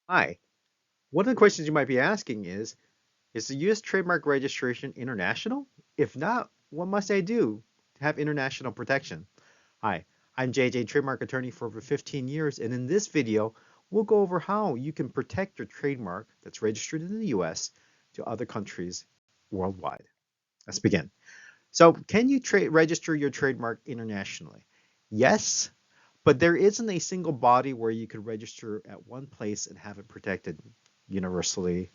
Hi. One of the questions you might be asking is the U.S. trademark registration international? If not, what must I do to have international protection? Hi, I'm JJ, trademark attorney for over 15 years, and in this video, we'll go over how you can protect your trademark that's registered in the U.S. to other countries worldwide. Let's begin. So, can you register your trademark internationally? Yes, but there isn't a single body where you could register at one place and have it protected universally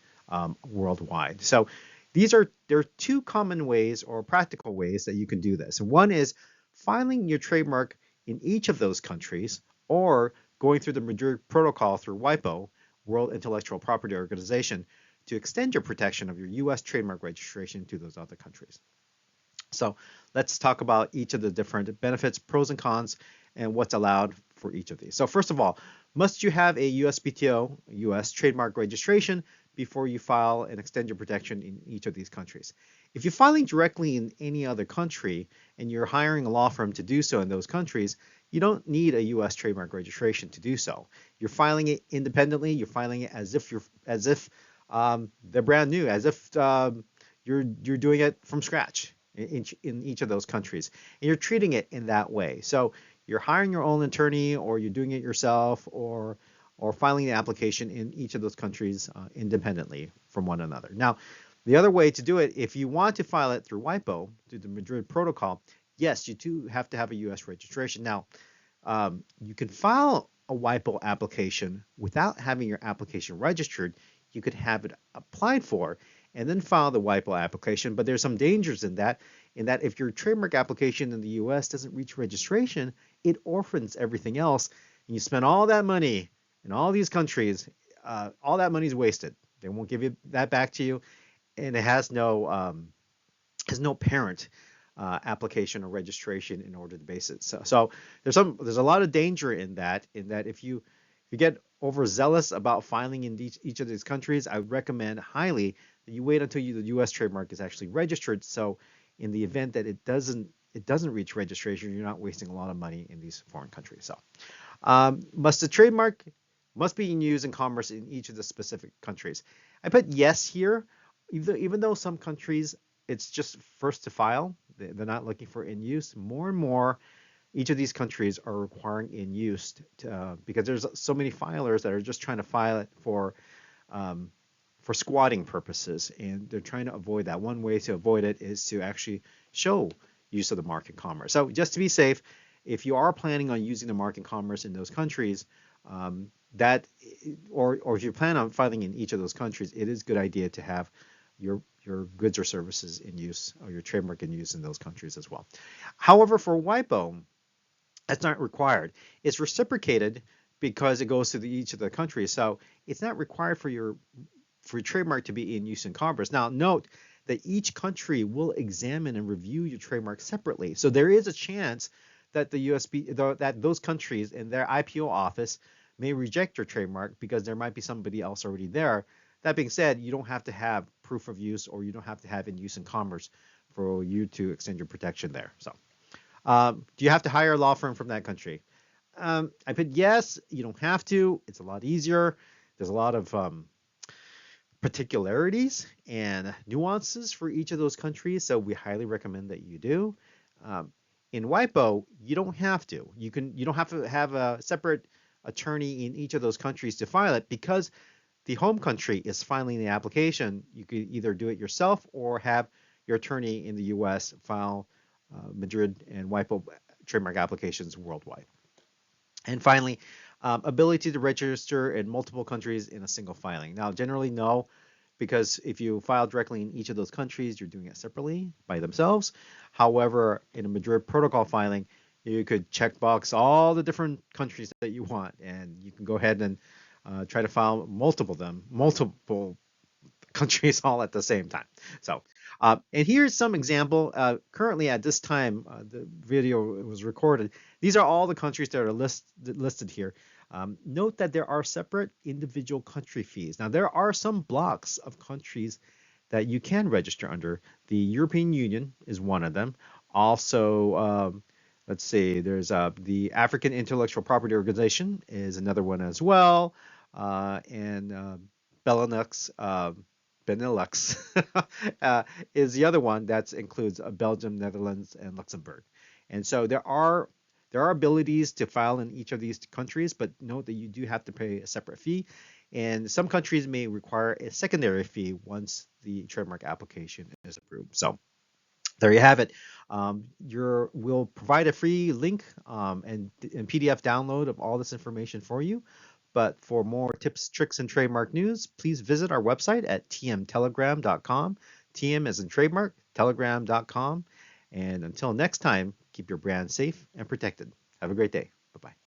worldwide. So there are two common ways or practical ways that you can do this. One is filing your trademark in each of those countries or going through the Madrid Protocol through WIPO, World Intellectual Property Organization, to extend your protection of your U.S. trademark registration to those other countries. So let's talk about each of the different benefits, pros and cons, and what's allowed for each of these. So first of all, must you have a USPTO, US trademark registration before you file and extend your protection in each of these countries? If you're filing directly in any other country and you're hiring a law firm to do so in those countries, you don't need a US trademark registration to do so. You're filing it independently, you're filing it as if they're brand new, as if you're doing it from scratch in each of those countries, and you're treating it in that way. So you're hiring your own attorney, or you're doing it yourself, or filing the application in each of those countries independently from one another. Now, the other way to do it, if you want to file it through WIPO, through the Madrid Protocol, yes, you do have to have a U.S. registration. Now, you can file a WIPO application without having your application registered. You could have it applied for and then file the WIPO application. But there's some dangers in that if your trademark application in the US doesn't reach registration, it orphans everything else. And you spend all that money in all these countries, all that money is wasted. They won't give you that back to you, and it has no parent application or registration in order to base it. So there's a lot of danger in that if you get overzealous about filing in each of these countries, I would recommend highly that you wait until the U.S. trademark is actually registered. So in the event that it doesn't reach registration, you're not wasting a lot of money in these foreign countries. So must the trademark must be in use in commerce in each of the specific countries? I put yes here, even though some countries it's just first to file, they're not looking for in use. More and more, each of these countries are requiring in use because there's so many filers that are just trying to file it for squatting purposes, and they're trying to avoid that. One way to avoid it is to actually show use of the mark in commerce. So just to be safe, if you are planning on using the mark in commerce in those countries, that or if you plan on filing in each of those countries, it is a good idea to have your goods or services in use or your trademark in use in those countries as well. However, for WIPO, that's not required. It's reciprocated because it goes to each of the countries. So it's not required for your trademark to be in use in commerce. Now, note that each country will examine and review your trademark separately. So there is a chance that that those countries in their IPO office may reject your trademark because there might be somebody else already there. That being said, you don't have to have proof of use or you don't have to have in use in commerce for you to extend your protection there. So, do you have to hire a law firm from that country? I put yes. You don't have to. It's a lot easier. There's a lot of particularities and nuances for each of those countries, so we highly recommend that you do. Um, in WIPO, you don't have to. You don't have to have a separate attorney in each of those countries to file it because the home country is filing the application. You could either do it yourself or have your attorney in the U.S. file Madrid and WIPO trademark applications worldwide. And finally, ability to register in multiple countries in a single filing. Now, generally, no, because if you file directly in each of those countries, you're doing it separately by themselves. However, in a Madrid Protocol filing, you could checkbox all the different countries that you want, and you can go ahead and try to file multiple countries all at the same time. So, and here's some example. Currently, at this time, the video was recorded. These are all the countries that are listed here. Note that there are separate individual country fees. Now, there are some blocks of countries that you can register under. The European Union is one of them. Also, let's see, there's the African Intellectual Property Organization is another one as well. and Benelux, Benelux is the other one that includes Belgium, Netherlands, and Luxembourg. And so there are abilities to file in each of these countries, but note that you do have to pay a separate fee. And some countries may require a secondary fee once the trademark application is approved. So there you have it. We'll provide a free link and PDF download of all this information for you. But for more tips, tricks, and trademark news, please visit our website at tmtelegram.com. TM as in trademark, telegram.com. And until next time, keep your brand safe and protected. Have a great day. Bye bye.